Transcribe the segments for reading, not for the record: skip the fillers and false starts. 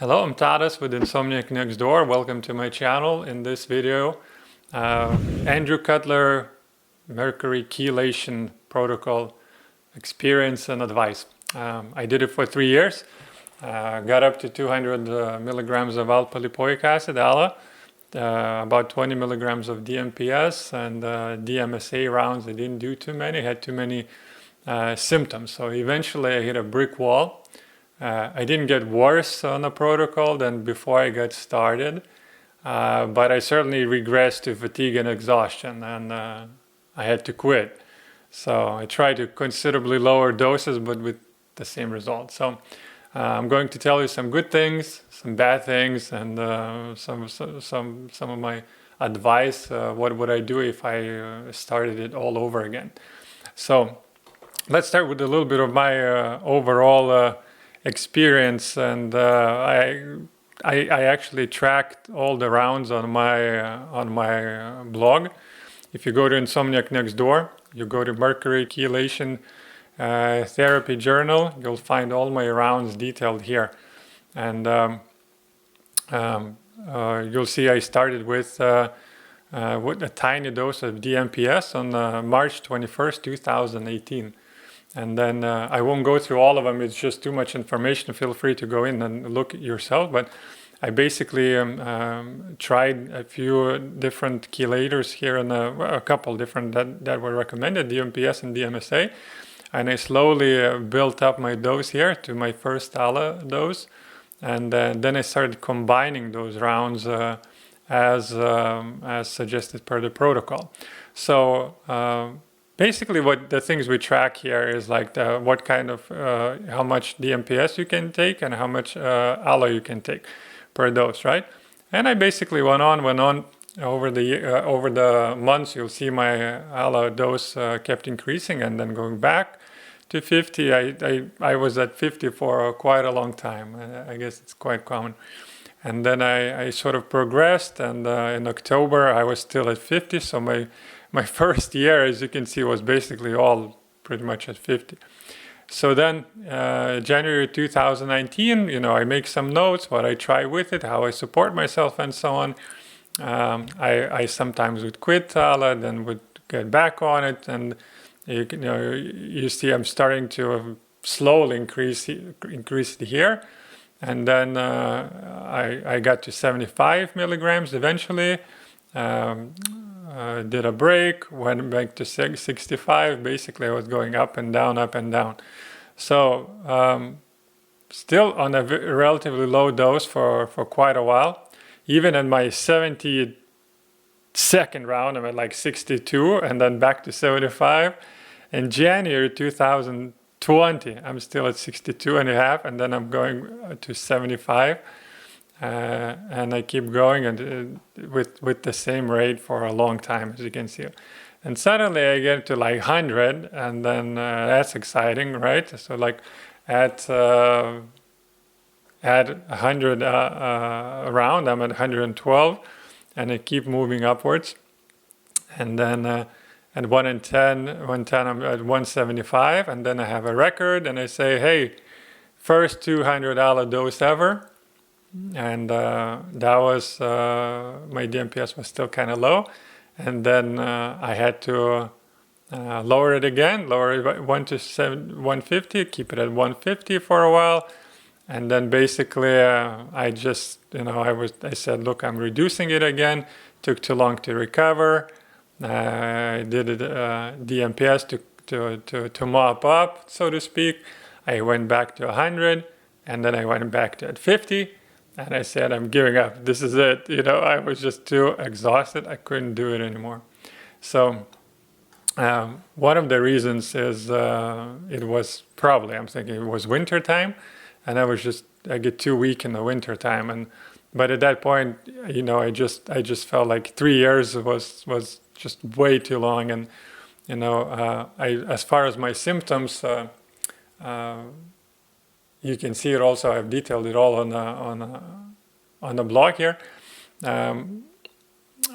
Hello, I'm Tadas with Insomniac Next Door. Welcome to my channel. In this video, Andrew Cutler, Mercury Chelation Protocol Experience and Advice. I did it for 3 years. Got up to 200 milligrams of alpha-lipoic acid, ALA, about 20 milligrams of DMPS, and DMSA rounds. I didn't do too many, had too many symptoms. So eventually I hit a brick wall. I didn't get worse on the protocol than before I got started, but I certainly regressed to fatigue and exhaustion, and I had to quit. So I tried to considerably lower doses, but with the same results. So I'm going to tell you some good things, some bad things, and some of my advice. What would I do if I started it all over again? So let's start with a little bit of my overall experience, and I actually tracked all the rounds on my blog. If you go to Insomniac Next Door, you go to Mercury Chelation Therapy Journal, you'll find all my rounds detailed here. And you'll see I started with a tiny dose of DMPS on March 21st, 2018. And then I won't go through all of them, it's just too much information. Feel free to go in and look yourself. But I basically tried a few different chelators here, and a couple different that were recommended, DMPS and DMSA. And I slowly built up my dose here to my first ALA dose. And then I started combining those rounds as suggested per the protocol. So basically, what the things we track here is like what kind of how much DMPS you can take and how much ALA you can take per dose, right? And I basically went on over the months. You'll see my ALA dose kept increasing and then going back to 50. I was at 50 for quite a long time. I guess it's quite common. And then I sort of progressed, and in October I was still at 50. So my first year, as you can see, was basically all pretty much at 50. So then January 2019, I make some notes, what I try with it, how I support myself and so on. I sometimes would quit ALA, then would get back on it, and you see I'm starting to slowly increase it here. And then I got to 75 milligrams eventually. Did a break, went back to 65. Basically, I was going up and down, up and down. So still on a relatively low dose for quite a while. Even in my 72nd round, I'm at like 62, and then back to 75. In January 2020, I'm still at 62 and a half, and then I'm going to 75. And I keep going and with the same rate for a long time, as you can see. And suddenly I get to like 100, and then that's exciting, right? So like at 100 around, I'm at 112, and I keep moving upwards. And then at 110, I'm at 175, and then I have a record, and I say, hey, first 200 ALA dose ever. And that was my DMPS was still kind of low, and then I had to lower it again, lower it 150, keep it at 150 for a while, and then basically I just I said, look, I'm reducing it again. Took too long to recover. I did DMPS to mop up, so to speak. I went back to 100, and then I went back to at 50. And I said, I'm giving up. This is it. I was just too exhausted. I couldn't do it anymore. So one of the reasons is it was probably, I'm thinking it was winter time, and I get too weak in the winter time. But at that point, I just felt like 3 years was just way too long. And as far as my symptoms, you can see it also. I've detailed it all on the blog here. I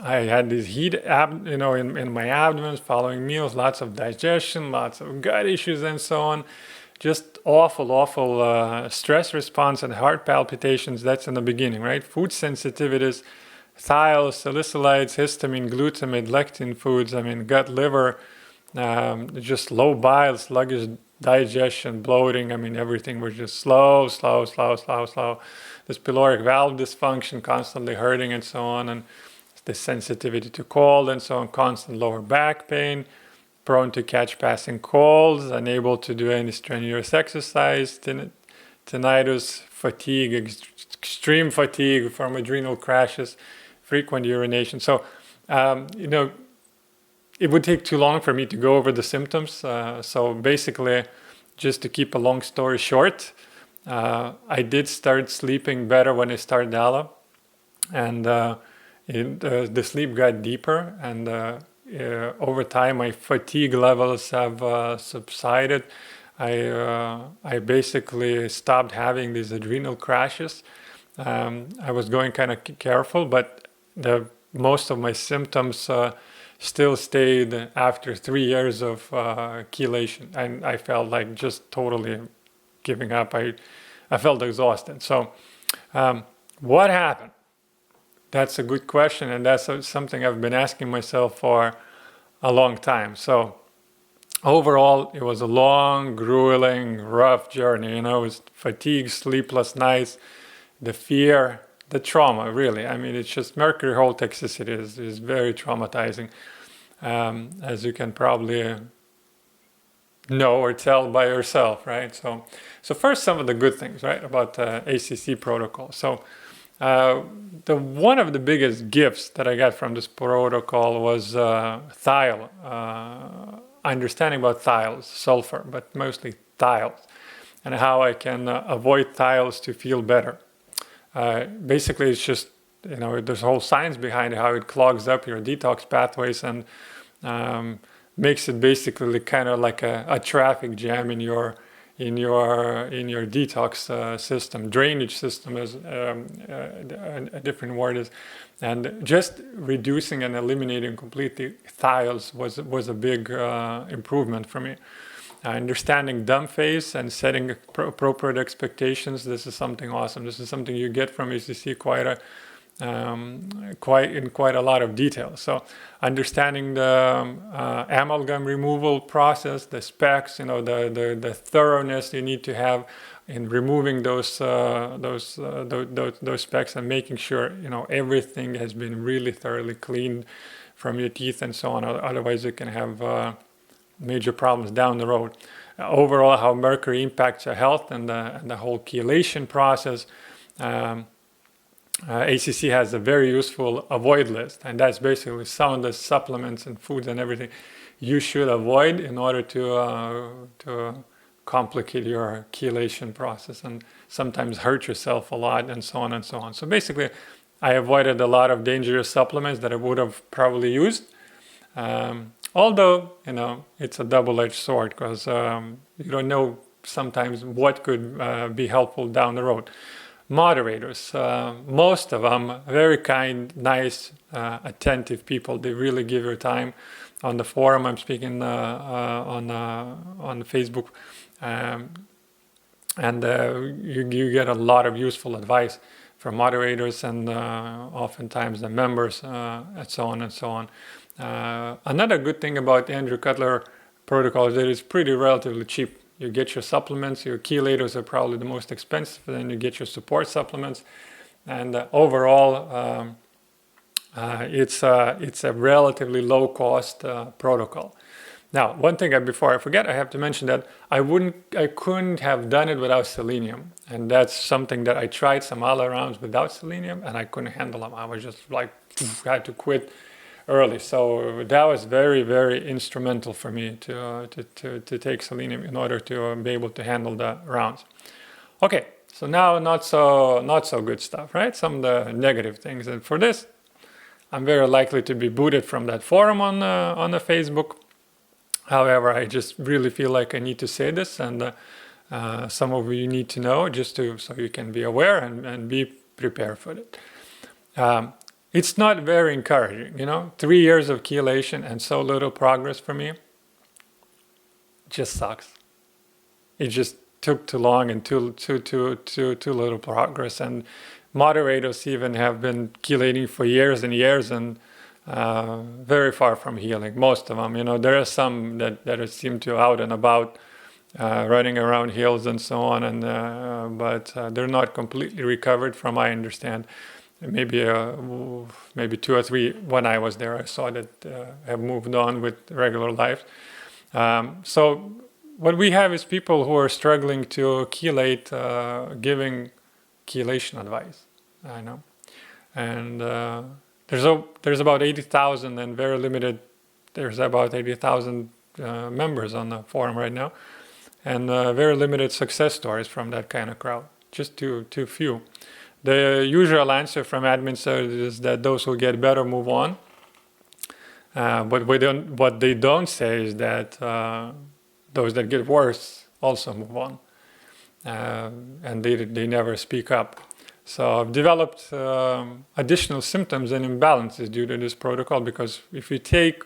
had this heat, in my abdomen following meals, lots of digestion, lots of gut issues, and so on. just awful stress response and heart palpitations. That's in the beginning, right? Food sensitivities, thiols, salicylates, histamine, glutamate, lectin foods, gut, liver, just low bile, sluggish digestion, bloating. Everything was just slow. This pyloric valve dysfunction, constantly hurting and so on, and the sensitivity to cold and so on, constant lower back pain, prone to catch passing colds, unable to do any strenuous exercise, tinnitus, fatigue, extreme fatigue from adrenal crashes, frequent urination. So, it would take too long for me to go over the symptoms. So basically, just to keep a long story short, I did start sleeping better when I started Dala, and the sleep got deeper, and over time my fatigue levels have subsided. I basically stopped having these adrenal crashes. I was going kind of careful, but most of my symptoms still stayed after 3 years of chelation, and I felt like just totally giving up. I felt exhausted. So what happened? That's a good question, and that's something I've been asking myself for a long time. So overall, it was a long, grueling, rough journey. It was fatigue, sleepless nights, the fear, the trauma, really. It's just Mercury whole toxicity is very traumatizing, as you can probably know or tell by yourself, right? So first, some of the good things, right, about ACC protocol. So one of the biggest gifts that I got from this protocol was thiol, understanding about thiols, sulfur, but mostly thiols, and how I can avoid thiols to feel better. Basically, it's just, there's whole science behind how it clogs up your detox pathways and makes it basically kind of like a traffic jam in your detox system. Drainage system is a different word is, and just reducing and eliminating completely thiols was a big improvement for me. Understanding dumb phase and setting appropriate expectations. This is something awesome. This is something you get from ACC in quite a lot of detail. So understanding the amalgam removal process, the specs, the thoroughness you need to have in removing those specs, and making sure everything has been really thoroughly cleaned from your teeth and so on. Otherwise, you can have major problems down the road. Overall, how mercury impacts your health and the whole chelation process. ACC has a very useful avoid list, and that's basically some of the supplements and foods and everything you should avoid in order to complicate your chelation process and sometimes hurt yourself a lot and so on and so on. So basically, I avoided a lot of dangerous supplements that I would have probably used. Although, it's a double-edged sword, because you don't know sometimes what could be helpful down the road. Moderators, most of them very kind, nice, attentive people. They really give your time. On the forum, I'm speaking on Facebook, and you get a lot of useful advice from moderators and oftentimes the members, and so on and so on. Another good thing about Andrew Cutler protocol is that it's pretty relatively cheap. You get your supplements, your chelators are probably the most expensive, and then you get your support supplements. And overall, it's a relatively low cost protocol. Now, one thing before I forget, I have to mention that I couldn't have done it without selenium. And that's something that I tried some other rounds without selenium, and I couldn't handle them. I was just like, had to quit early. So that was very, very instrumental for me to take selenium in order to be able to handle the rounds. Okay, so now not so good stuff, right? Some of the negative things. And for this, I'm very likely to be booted from that forum on the Facebook. However, I just really feel like I need to say this, and some of you need to know so you can be aware and be prepared for it. It's not very encouraging, 3 years of chelation and so little progress for me. Just sucks. it just took too long and too little progress. And moderators even have been chelating for years and years and very far from healing. Most of them, there are some that seem to out and about, running around hills and so on, and but they're not completely recovered, from I understand. Maybe 2 or 3 when I was there, I saw that have moved on with regular life. So what we have is people who are struggling to chelate, giving chelation advice. I know, and there's about 80,000 and very limited. There's about 80,000 members on the forum right now, and very limited success stories from that kind of crowd. Just too few. The usual answer from admins is that those who get better move on. But what they don't say is that those that get worse also move on. And they never speak up. So I've developed additional symptoms and imbalances due to this protocol, because if you take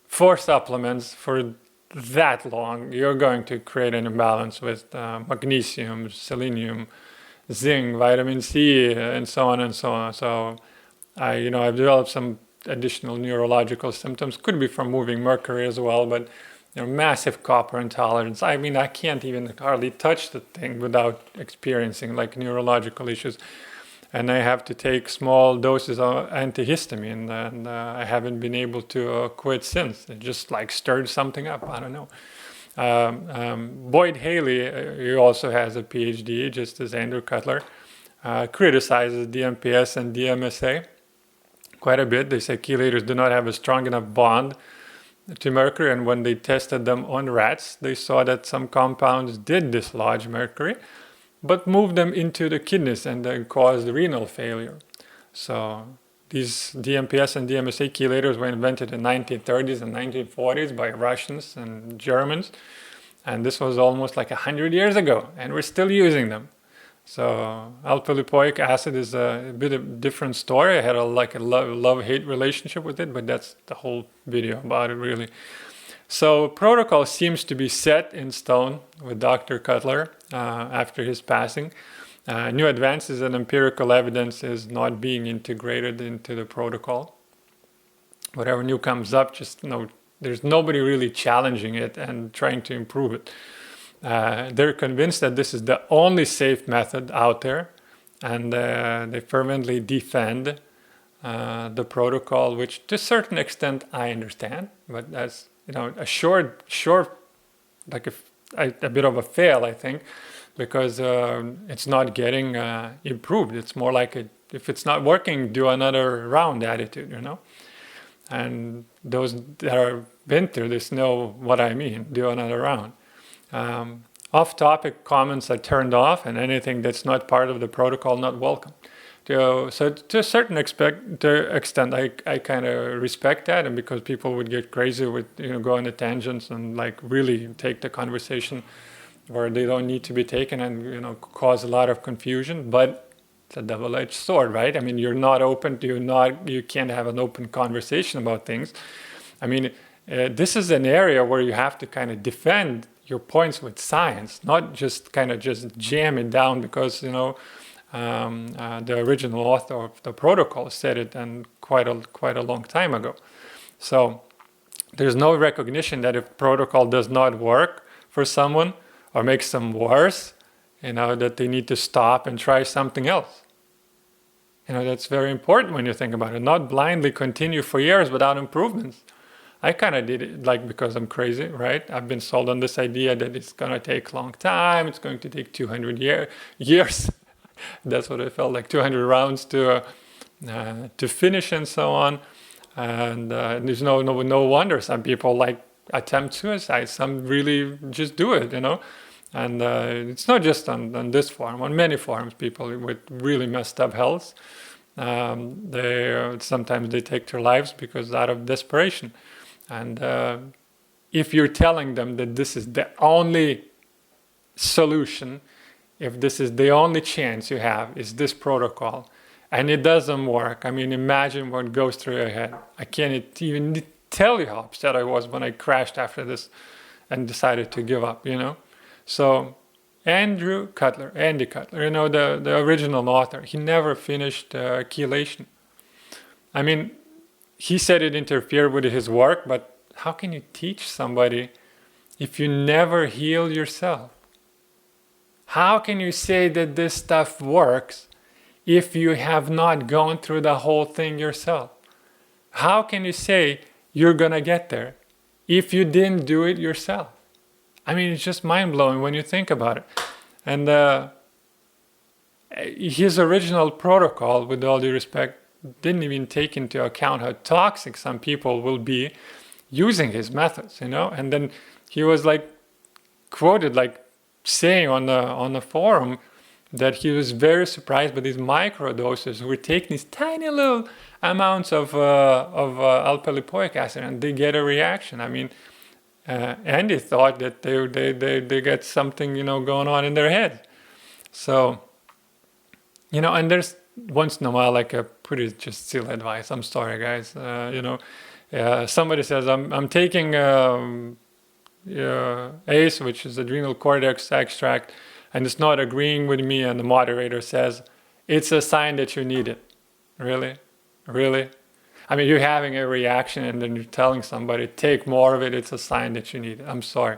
4 supplements for that long, you're going to create an imbalance with magnesium, selenium, zinc, vitamin C, and so on and so on. So I've developed some additional neurological symptoms. Could be from moving Mercury as well, but massive copper intolerance. I mean, I can't even hardly touch the thing without experiencing like neurological issues. And I have to take small doses of antihistamine, and I haven't been able to quit since. It just like stirred something up. I don't know. Boyd Haley, he also has a PhD, just as Andrew Cutler, criticizes DMPS and DMSA quite a bit. They say chelators do not have a strong enough bond to mercury, and when they tested them on rats, they saw that some compounds did dislodge mercury, but moved them into the kidneys and then caused renal failure. So these DMPS and DMSA chelators were invented in the 1930s and 1940s by Russians and Germans, and this was almost like 100 years ago, and we're still using them. So alpha-lipoic acid is a bit of a different story. I had a love-hate relationship with it, but that's the whole video about it, really. So protocol seems to be set in stone with Dr. Cutler after his passing. New advances and empirical evidence is not being integrated into the protocol. Whatever new comes up, there's nobody really challenging it and trying to improve it. They're convinced that this is the only safe method out there, and they fervently defend the protocol, which to a certain extent I understand, but that's a short like a bit of a fail, I think, because it's not getting improved. It's more like if it's not working, do another round attitude, And those that have been through this know what I mean, do another round. Off-topic comments are turned off, and anything that's not part of the protocol not welcome. So to a certain extent, I kind of respect that, and because people would get crazy with go on the tangents and like really take the conversation where they don't need to be taken, and cause a lot of confusion. But it's a double-edged sword, right? I mean, you're not open to you can't have an open conversation about things. I mean, this is an area where you have to kind of defend your points with science, not just kind of just jam it down because the original author of the protocol said it, and quite a long time ago. So there's no recognition that if protocol does not work for someone or makes them worse, that they need to stop and try something else. That's very important when you think about it. Not blindly continue for years without improvements. I kind of did it because I'm crazy, right? I've been sold on this idea that it's going to take a long time. It's going to take 200 years. That's what it felt like, 200 rounds to finish and so on. And there's no wonder some people attempt suicide. Some really just do it, And it's not just on this forum. On many forums, people with really messed up health, sometimes they take their lives because out of desperation. And if you're telling them that this is the only solution, if this is the only chance you have, is this protocol, and it doesn't work, I mean, imagine what goes through your head. I can't even tell you how upset I was when I crashed after this and decided to give up, So Andy Cutler, the original author, he never finished chelation. I mean, he said it interfered with his work, but how can you teach somebody if you never heal yourself? How can you say that this stuff works if you have not gone through the whole thing yourself? How can you say you're gonna get there if you didn't do it yourself? I mean, it's just mind-blowing when you think about it. And his original protocol, with all due respect, didn't even take into account how toxic some people will be using his methods, And then he was like quoted like saying on the forum that he was very surprised by these microdoses who were taking these tiny little amounts of alpha-lipoic acid and they get a reaction. I mean, Andy thought that they get something going on in their head. So and there's once in a while like a pretty just silly advice. I'm sorry, guys. Somebody says I'm taking ACE, which is adrenal cortex extract, and it's not agreeing with me, and the moderator says it's a sign that you need it. Really? I mean, you're having a reaction and then you're telling somebody take more of it, it's a sign that you need it. I'm sorry.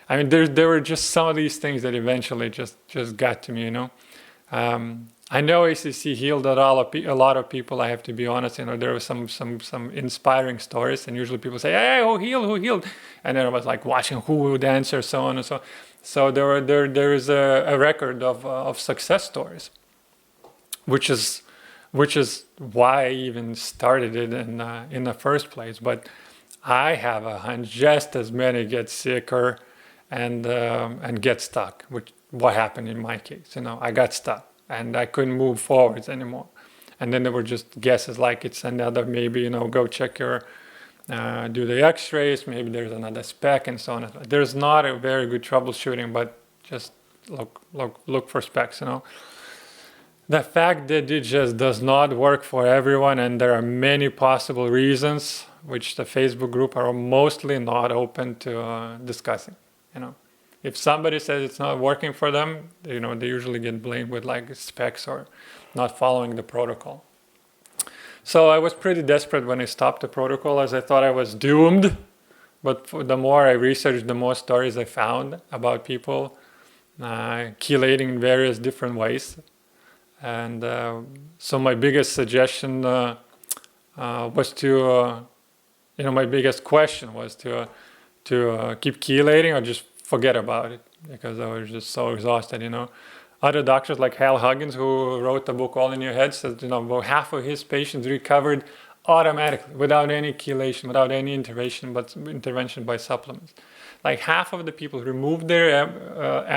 I mean, there were just some of these things that eventually just got to me. I know ACC healed a lot of people. I have to be honest. There were some inspiring stories, and usually people say, "Hey, who healed?" And then I was like watching who would answer, so on and so on. So there is a record of success stories, which is why I even started it in the first place. But I have a hunch just as many get sicker and get stuck, which what happened in my case. I got stuck and I couldn't move forwards anymore. And then there were just guesses like it's another, maybe, go check your, do the x-rays, maybe there's another speck and so on. There's not a very good troubleshooting, but just look for specks, The fact that it just does not work for everyone, and there are many possible reasons, which the Facebook group are mostly not open to discussing, If somebody says it's not working for them, they usually get blamed with like specs or not following the protocol. So I was pretty desperate when I stopped the protocol, as I thought I was doomed. But the more I researched, the more stories I found about people chelating in various different ways. And so my biggest suggestion was to, my biggest question was to keep chelating or just forget about it, because I was just so exhausted, Other doctors like Hal Huggins, who wrote the book All in Your Head, says, about half of his patients recovered automatically without any chelation, without any intervention by supplements. Like half of the people remove their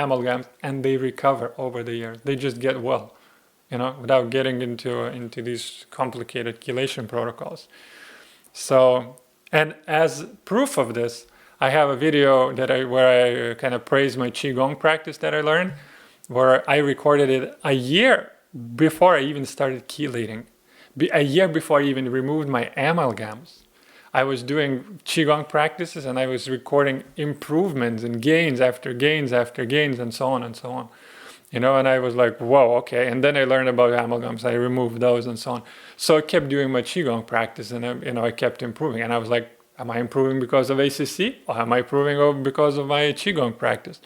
amalgams and they recover over the years. They just get well, without getting into these complicated chelation protocols. So, and as proof of this, I have a video where I kind of praise my Qigong practice that I learned, where I recorded it a year before I even started chelating, a year before I even removed my amalgams. I was doing Qigong practices and I was recording improvements and gains after gains after gains and so on and so on. And I was like, whoa, okay. And then I learned about amalgams. I removed those and so on. So I kept doing my Qigong practice and I kept improving. And I was like, am I improving because of ACC or am I improving because of my Qigong practice?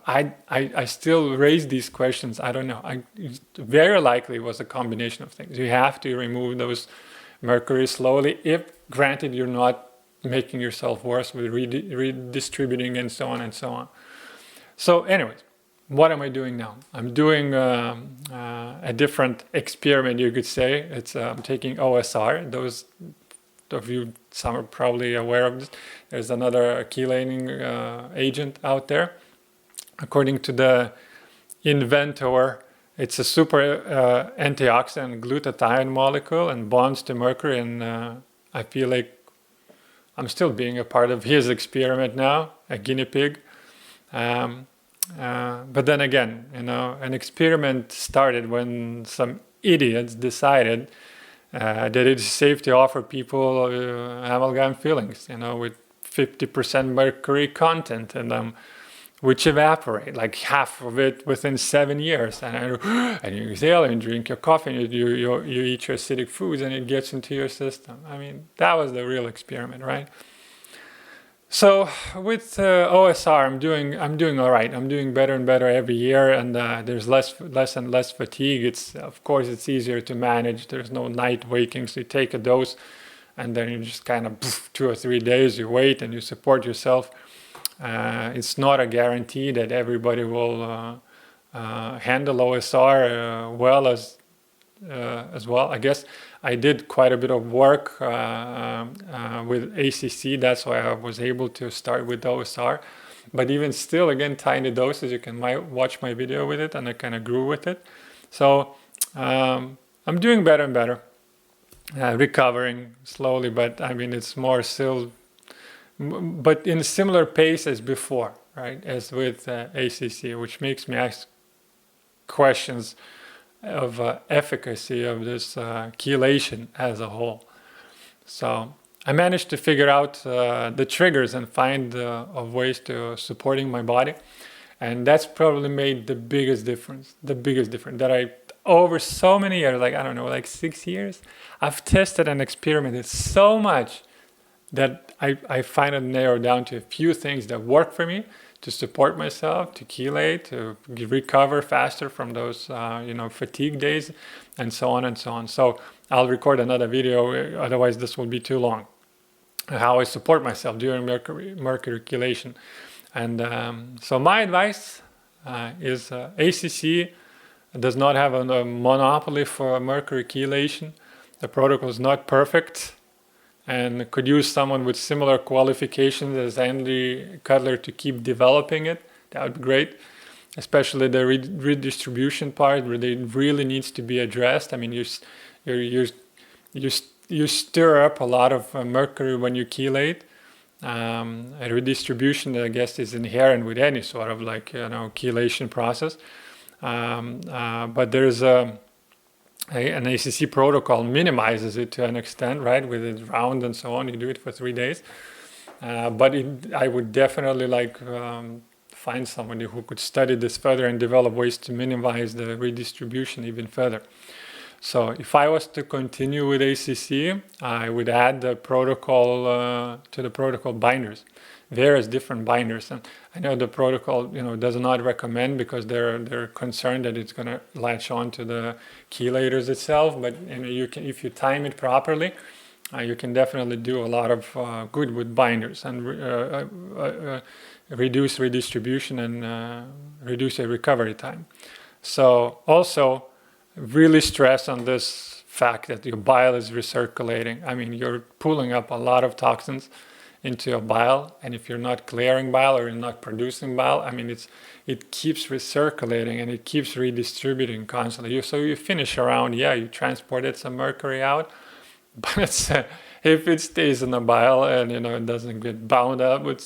I still raise these questions. I don't know. Very likely it was a combination of things. You have to remove those Mercury slowly, if granted you're not making yourself worse with redistributing and so on and so on. So anyways, what am I doing now? I'm doing a different experiment, you could say. It's I'm taking OSR. Those of you, some are probably aware of this. There's another chelating agent out there. According to the inventor, it's a super antioxidant glutathione molecule and bonds to mercury. And I feel like I'm still being a part of his experiment now, a guinea pig. But then again, an experiment started when some idiots decided that it's safe to offer people amalgam fillings, with 50% mercury content in them. which evaporate, like half of it within 7 years. And you exhale and you drink your coffee and you eat your acidic foods and it gets into your system. I mean, that was the real experiment, right? So with OSR, I'm doing all right. I'm doing better and better every year, and there's less and less fatigue. Of course it's easier to manage. There's no night waking, so you take a dose, and then you just kind of 2 or 3 days you wait and you support yourself. It's not a guarantee that everybody will handle OSR well as well. I guess I did quite a bit of work with ACC. That's why I was able to start with OSR. But even still, again, tiny doses. You can watch my video with it, and I kind of grew with it. So I'm doing better and better, recovering slowly. But I mean, it's more still, but in a similar pace as before, right? As with ACC, which makes me ask questions of efficacy of this chelation as a whole. So I managed to figure out the triggers and find of ways to supporting my body, and that's probably made the biggest difference. That I, over so many years, like I don't know, like 6 years, I've tested and experimented so much that I find it narrowed down to a few things that work for me to support myself, to chelate, to recover faster from those fatigue days, and so on and so on. So I'll record another video, otherwise this will be too long, how I support myself during Mercury chelation. And so my advice is ACC does not have a monopoly for Mercury chelation. The protocol is not perfect, and could use someone with similar qualifications as Andy Cutler to keep developing it. That would be great, especially the redistribution part, where it really needs to be addressed. I mean, you stir up a lot of mercury when you chelate. A redistribution, I guess, is inherent with any sort of chelation process. But there's an ACC protocol minimizes it to an extent, right? With it round and so on, you do it for 3 days. But I would definitely find somebody who could study this further and develop ways to minimize the redistribution even further. So if I was to continue with ACC, I would add the protocol to the protocol binders. Various different binders, and I know the protocol does not recommend, because they're concerned that it's going to latch on to the chelators itself. But you can, if you time it properly, you can definitely do a lot of good with binders and reduce redistribution and reduce a recovery time. So also really stress on this fact that your bile is recirculating. I mean, you're pulling up a lot of toxins into your bile, and if you're not clearing bile or you're not producing bile, I mean, it keeps recirculating and it keeps redistributing constantly. So you finish around, you transported some mercury out, but if it stays in the bile and it doesn't get bound up with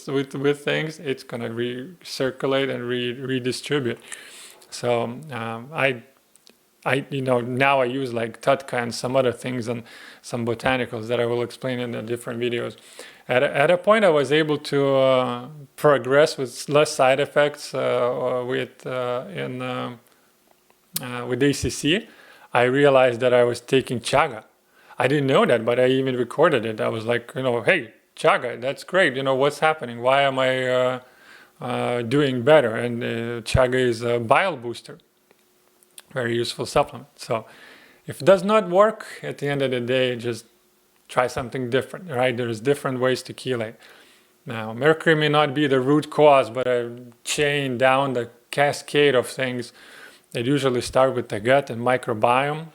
things, it's gonna recirculate and redistribute. So now I use like Tutka and some other things and some botanicals that I will explain in the different videos. At a point, I was able to progress with less side effects with ACC. I realized that I was taking chaga. I didn't know that, but I even recorded it. I was like, hey, chaga, that's great. What's happening? Why am I doing better? And chaga is a bile booster. Very useful supplement. So if it does not work, at the end of the day, just try something different, right? There's different ways to chelate. Now, mercury may not be the root cause, but a chain down the cascade of things that usually start with the gut and microbiome,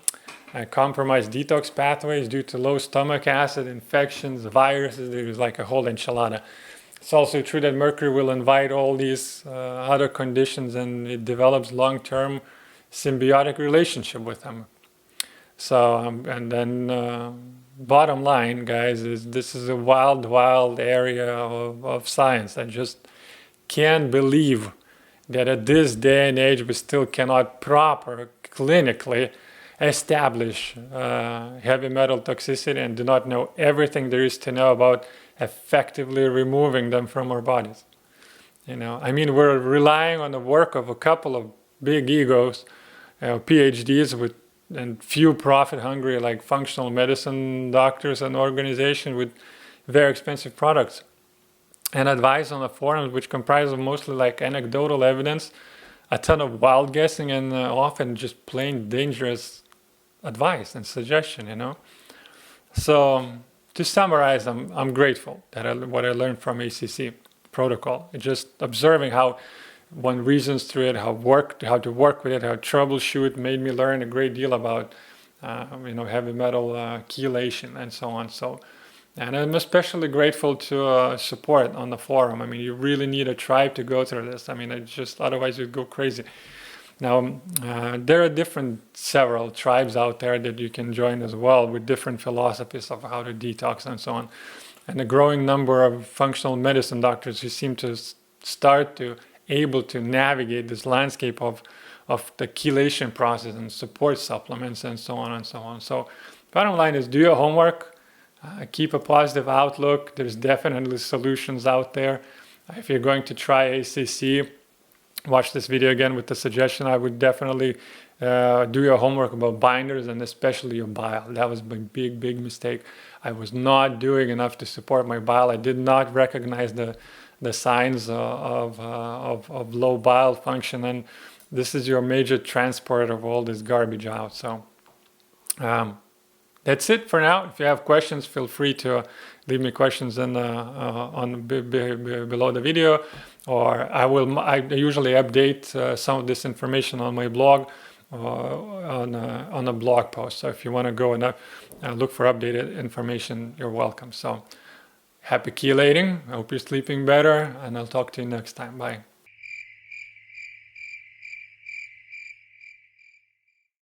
compromised detox pathways due to low stomach acid, infections, viruses. There's like a whole enchilada. It's also true that mercury will invite all these other conditions, and it develops long-term symbiotic relationship with them. So, and then bottom line, guys, is this is a wild area of science. I just can't believe that at this day and age we still cannot proper clinically establish heavy metal toxicity and do not know everything there is to know about effectively removing them from our bodies. You know, I mean, we're relying on the work of a couple of big egos, PhDs with and few profit hungry like functional medicine doctors and organizations with very expensive products, and advice on the forums which comprise of mostly like anecdotal evidence, a ton of wild guessing, and often just plain dangerous advice and suggestion, you know. So to summarize, I'm grateful that what I learned from ACC protocol, just observing how one reasons through it, how to work with it, how to troubleshoot, made me learn a great deal about heavy metal chelation and so on. So, and I'm especially grateful to support on the forum. I mean, you really need a tribe to go through this. I mean, it just otherwise you'd go crazy. Now, there are several tribes out there that you can join as well with different philosophies of how to detox and so on. And a growing number of functional medicine doctors who seem to start to able to navigate this landscape of the chelation process and support supplements and so on and so on. So bottom line is do your homework, keep a positive outlook. There's definitely solutions out there. If you're going to try ACC, watch this video again with the suggestion. I would definitely do your homework about binders and especially your bile. That was my big mistake. I was not doing enough to support my bile. I did not recognize the signs of low bile function, and this is your major transporter of all this garbage out. So that's it for now. If you have questions, feel free to leave me questions in below the video, or I usually update some of this information on my blog on a blog post. So if you want to go and look for updated information, you're welcome. So happy chelating. I hope you're sleeping better, and I'll talk to you next time. Bye.